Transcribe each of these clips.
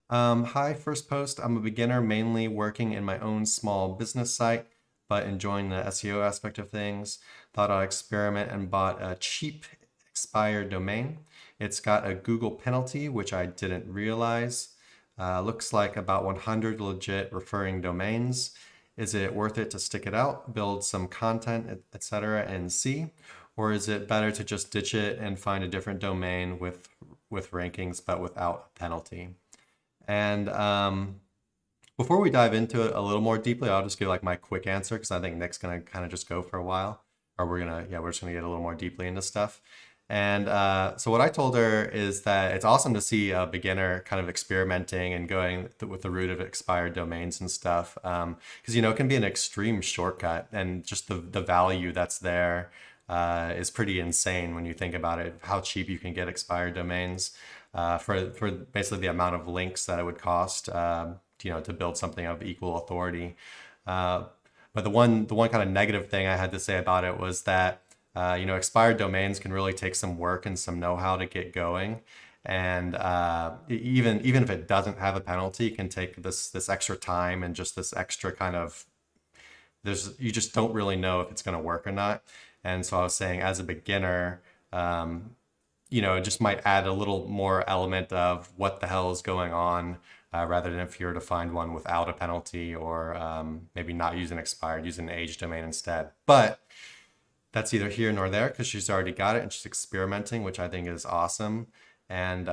Hi, first post. I'm a beginner, mainly working in my own small business site, but enjoying the SEO aspect of things. Thought I'd experiment and bought a cheap expired domain. It's got a Google penalty, which I didn't realize. Looks like about 100 legit referring domains. Is it worth it to stick it out, build some content, etc., and see? Or is it better to just ditch it and find a different domain with rankings but without a penalty? And before we dive into it a little more deeply, I'll just give like my quick answer because I think Nick's gonna kind of just go for a while, or we're just gonna get a little more deeply into stuff. And so what I told her is that it's awesome to see a beginner kind of experimenting and going with the root of expired domains and stuff, because it can be an extreme shortcut, and just the value that's there is pretty insane when you think about it. How cheap you can get expired domains for basically the amount of links that it would cost, to build something of equal authority. But the one kind of negative thing I had to say about it was that expired domains can really take some work and some know-how to get going. And even if it doesn't have a penalty, it can take this extra time and just this extra kind of you just don't really know if it's going to work or not. And so I was saying, as a beginner, it just might add a little more element of what the hell is going on, rather than if you were to find one without a penalty, or maybe not use an expired, use an aged domain instead. But that's either here nor there because she's already got it and she's experimenting, which I think is awesome. And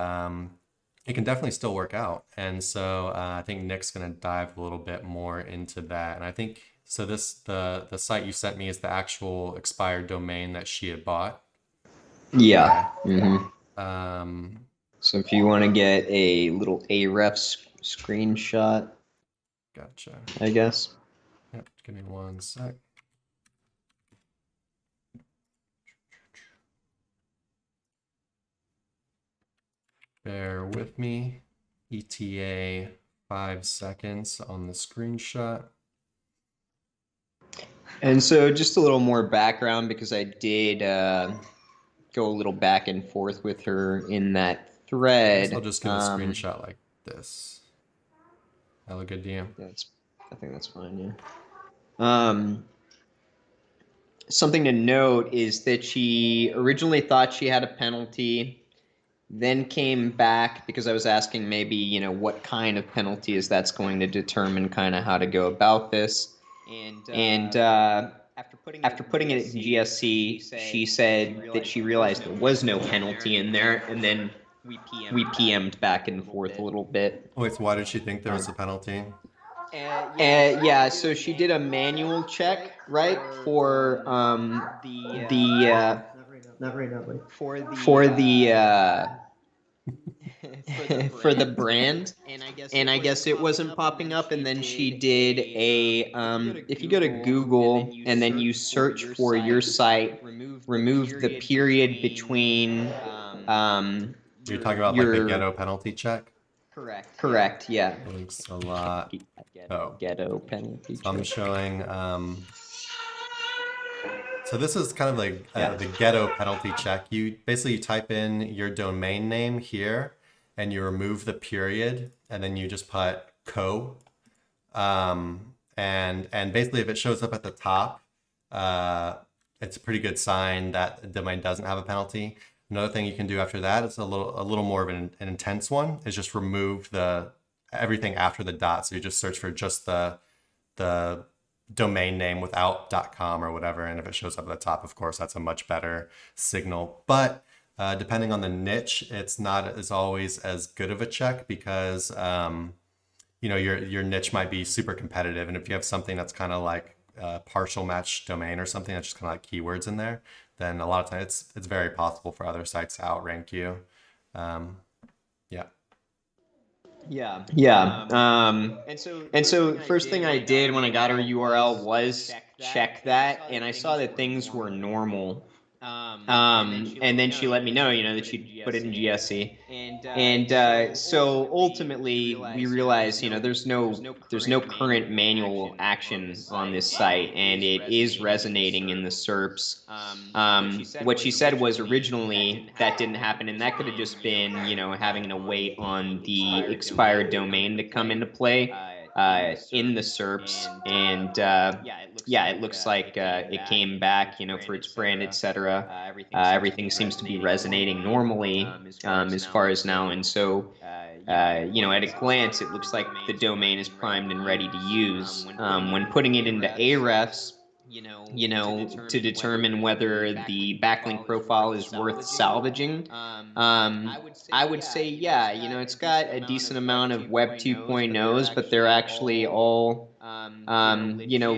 it can definitely still work out. And so I think Nick's going to dive a little bit more into that. And I think so. The site you sent me is the actual expired domain that she had bought. Yeah. Okay. So if you want to get a little Ahrefs screenshot, Gotcha. I guess. Yep. Give me one sec. Bear with me. ETA 5 seconds on the screenshot. And so just a little more background, because I did go a little back and forth with her in that thread. I guess I'll just get a screenshot like this. That look good to you? I think that's fine, yeah. Something to note is that she originally thought she had a penalty, then came back because I was asking maybe, what kind of penalty is that's going to determine kind of how to go about this. And after putting it in GSC, she said that she realized there was no penalty in there, and then we PM'd back and forth a little bit. Wait, so why did she think there was a penalty? Yeah, so she did a manual check, right, for for the brand, and I guess it wasn't popping up. And then she did if you go to Google and then you search for your site, remove the period between You're talking about like the ghetto penalty check? Correct, yeah. Thanks a lot. Ghetto penalty check. I'm showing so this is kind of like the ghetto penalty check. You basically type in your domain name here and you remove the period, and then you just put co. And basically if it shows up at the top, it's a pretty good sign that the domain doesn't have a penalty. Another thing you can do after that is a little more of an intense one, is just remove everything after the dot. So you just search for just the domain name without .com or whatever, and if it shows up at the top, of course, that's a much better signal. But depending on the niche, it's not as always as good of a check because your niche might be super competitive, and if you have something that's kind of like a partial match domain or something that's just kind of like keywords in there, then a lot of times it's very possible for other sites to outrank you. And so first thing I did when I got her URL was check that, and I saw that things were normal. And then she let me know, that she'd put it in GSE. And so ultimately, we realized, there's no current manual action on this site, and it is resonating in the SERPs. What she said was originally that didn't happen, and that could have just been, having to wait on the expired domain to come into play in the SERPs. And yeah, it looks like it came back, for its brand, etc. Everything seems to be resonating normally as far as now. And so, at a glance, it looks like the domain is primed and ready to use. When putting it into Ahrefs, to determine whether the backlink profile is worth salvaging, I would say, yeah, it's got a decent amount of Web 2.0s, but they're actually all,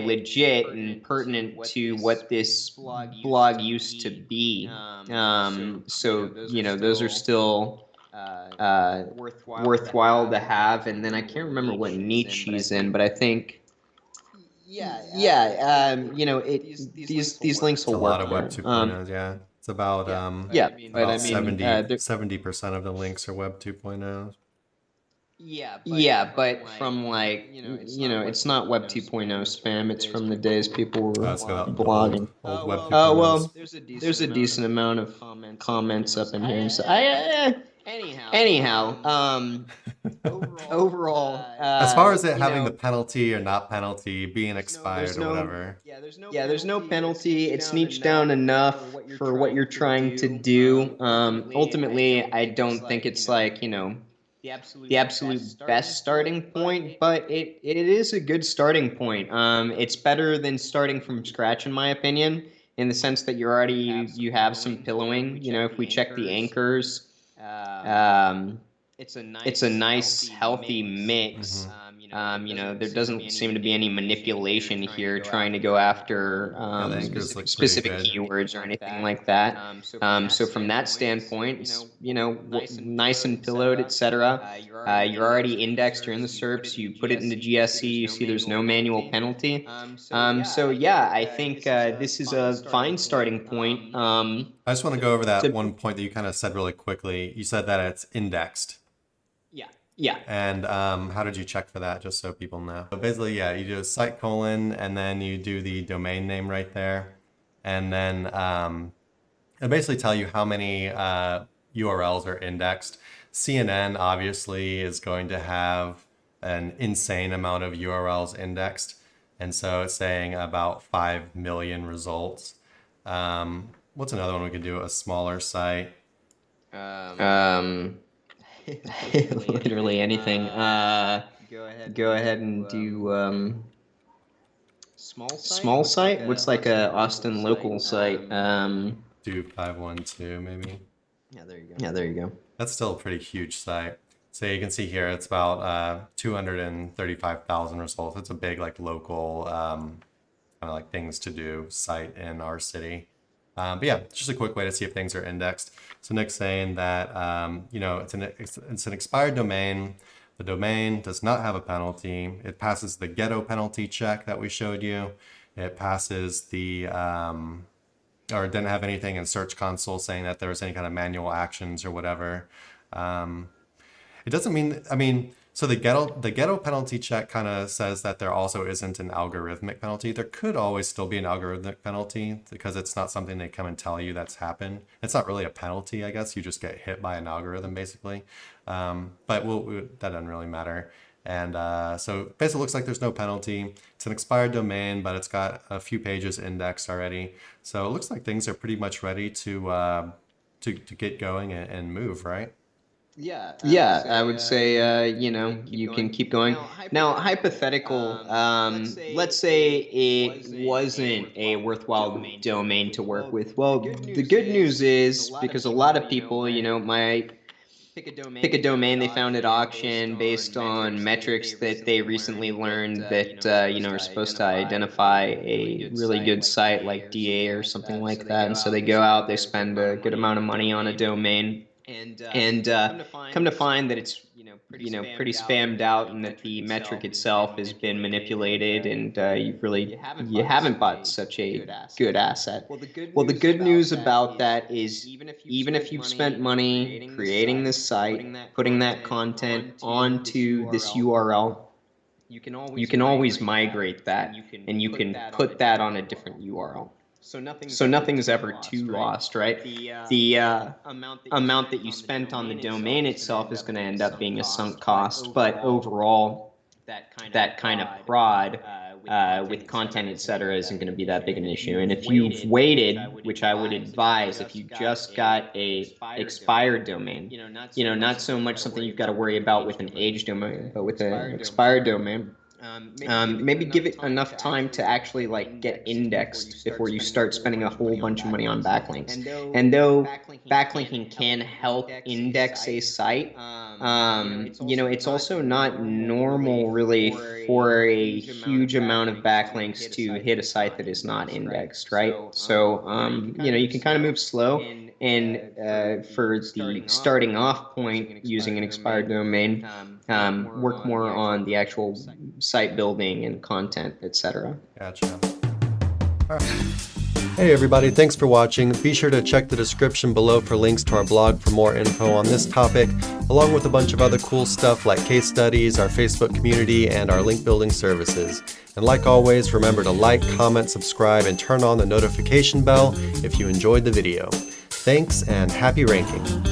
legit and pertinent to what this blog used to be. So, those are still worthwhile to have. And then I can't remember what niche she's in, but I think, yeah, these links It's will a work lot of Web there. 2.0s, yeah. It's about Yeah, but about I mean, 70% of the links are Web 2.0s. yeah, but from like, it's not Web 2.0 spam. It's from the days people were It's got the blogging. old Web Oh 2.0s. well, there's a decent amount of comments up in here. So anyhow, overall, As far as it having the penalty or not penalty, being expired there's or no, whatever. yeah, there's no penalty. It's niched down enough for what you're trying to do. Ultimately, I don't think it's like, the absolute best starting point, but it is a good starting point. It's better than starting from scratch, in my opinion, in the sense that you have some pillowing. If we check the anchors, it's a nice, healthy mix. There doesn't seem to be any manipulation here trying to go after Yeah, the anchors look pretty specific good. keywords or anything like that. So from that standpoint, it's, nice and pillowed, etc. You're already indexed, you're in the SERPs, you put it into GSE, you see there's no manual penalty. So yeah, I think this is a fine starting point. I just want to go over that to- one point that you kind of said really quickly. You said that it's indexed. Yeah. And how did you check for that, just so people know? So basically, yeah, you do a site colon, and then you do the domain name right there. And then it'll basically tell you how many URLs are indexed. CNN obviously is going to have an insane amount of URLs indexed. And so it's saying about 5 million results. What's another one we could do? A smaller site. Literally anything. Go ahead and do small site. What's like a Austin local site? Do 512 maybe. Yeah, there you go. That's still a pretty huge site. So you can see here it's about 235,000 results. It's a big like local kind of like things to do site in our city. But yeah, just a quick way to see if things are indexed. So Nick's saying that it's an expired domain. The domain does not have a penalty. It passes the ghetto penalty check that we showed you. It passes the or didn't have anything in Search Console saying that there was any kind of manual actions or whatever. It doesn't mean, so the ghetto penalty check kind of says that there also isn't an algorithmic penalty. There could always still be an algorithmic penalty because it's not something they come and tell you that's happened. It's not really a penalty, I guess. You just get hit by an algorithm, basically. But that doesn't really matter. And so basically it looks like there's no penalty. It's an expired domain, but it's got a few pages indexed already. So it looks like things are pretty much ready to get going and move, right? Yeah, I would say, you can keep going. Now, hypothetical, let's say it wasn't a worthwhile domain to work with. Well, the good news is, because a lot of people, might pick a domain they found at auction based on metrics that they recently learned that, are supposed to identify a really good site like DA or something like that. And so they go out, they spend a good amount of money on a domain, and come to find that it's pretty spammed out, and that the metric itself has been manipulated, and you haven't bought such a good asset. Well, the good news about that is even if you've spent money creating this site, putting that content onto this URL, you can always migrate that, and you can put that on a different URL. So nothing's ever too lost, right? The amount that you spent on the domain itself is going to end up being a sunk cost, but overall, that kind of prod with content, etc., isn't going to be that big an issue. And if you've waited, which I would advise, if you just got a expired domain, not so much something you've got to worry about with an aged domain, but with an expired domain, maybe give it enough time to actually get indexed before you start spending a whole bunch of money on backlinks. And though backlinking can help index a site, it's also not normal really for a huge amount of backlinks to hit a site that is not indexed, right? So you can kind of move slow. And for the starting off point, using an expired domain, work more on the actual site building and content, etc. Gotcha. All right. Hey everybody, thanks for watching. Be sure to check the description below for links to our blog for more info on this topic, along with a bunch of other cool stuff like case studies, our Facebook community, and our link building services. And like always, remember to like, comment, subscribe, and turn on the notification bell if you enjoyed the video. Thanks and happy ranking.